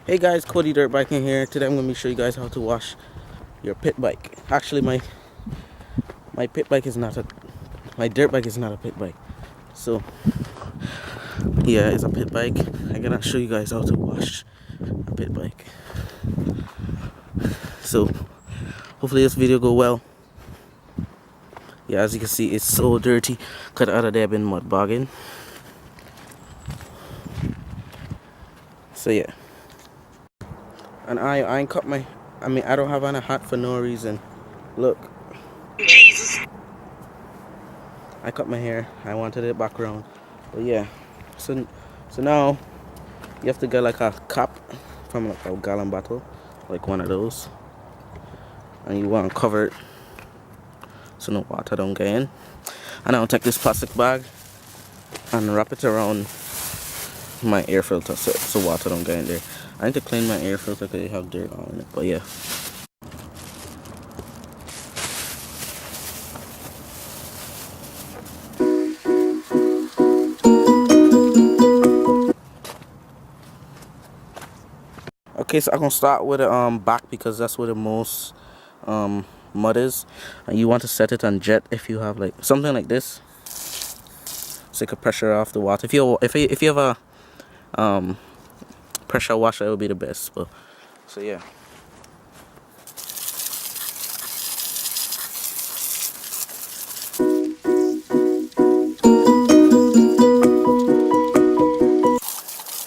Hey guys, Cody Dirt Biking here. Today I'm going to show you guys how to wash your pit bike. Actually, my pit bike is not a, my dirt bike is not a pit bike. So yeah, it's a pit bike. I'm gonna show you guys how to wash a pit bike. So hopefully this video go well. Yeah, as you can see, it's so dirty. Cause the other day I've been mud bogging. So yeah. And I ain't cut my, I don't have on a hat for no reason. Look. Jesus. I cut my hair. I wanted it back around. But yeah. So now you have to get like a cap from like a gallon bottle, like one of those. And you want to cover it so no water don't get in. And I'll take this plastic bag and wrap it around my air filter so water don't get in there. I need to clean my air filter because it have dirt on it, but yeah. Okay, so I'm gonna start with the back because that's where the most mud is, and you want to set it on jet if you have like something like this, so you can pressure off the water. If you have a pressure washer, it would be the best. But so yeah.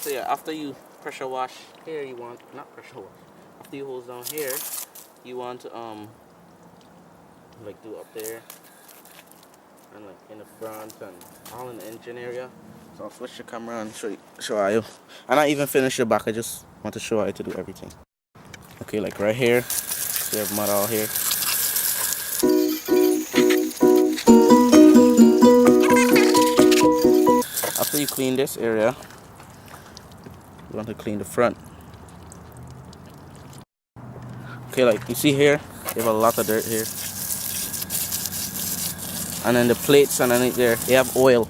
So yeah, after you pressure wash here, you want not pressure wash. After you hose down here, you want to like do up there and like in the front and all in the engine area. So I'll switch the camera and show you. And I even finish the back. I just want to show you to do everything. Okay, like right here, so you have mud all here. After you clean this area, you want to clean the front. Okay, like you see here, you have a lot of dirt here. And then the plates underneath there, they have oil.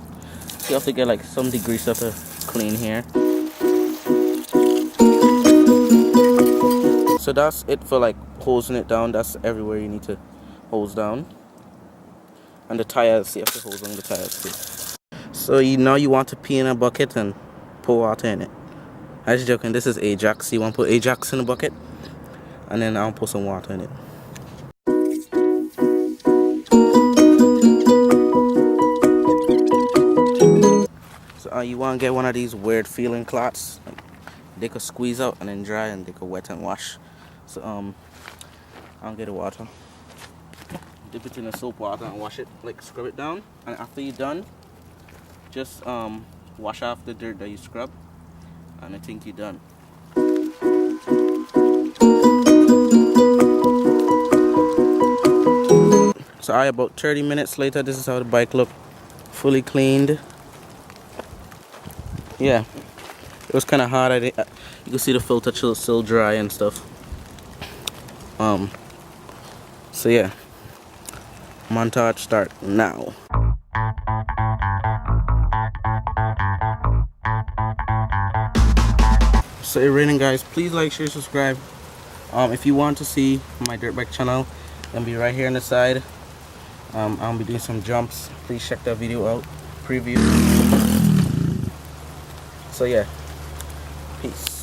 So you have to get like some degreaser to clean here. So that's it for like hosing it down. That's everywhere you need to hose down. And the tires, you have to hose on the tires too. So now you want to pee in a bucket and pour water in it. I was joking, this is Ajax. You want to put Ajax in a bucket and then I'll put some water in it. So you want to get one of these weird feeling cloths. They could squeeze out and then dry, and they could wet and wash. So I'll get the water, dip it in the soap water and wash it, like scrub it down. And after you're done, just wash off the dirt that you scrub, and I think you're done. So about 30 minutes later, this is how the bike looked, fully cleaned. Yeah, it was kind of hard. You can see the filter still dry and stuff. So yeah, montage start now. So it's raining, guys. Please like, share, subscribe. If you want to see my dirt bike channel, it'll be right here on the side. I'll be doing some jumps. Please check that video out, preview. So yeah, peace.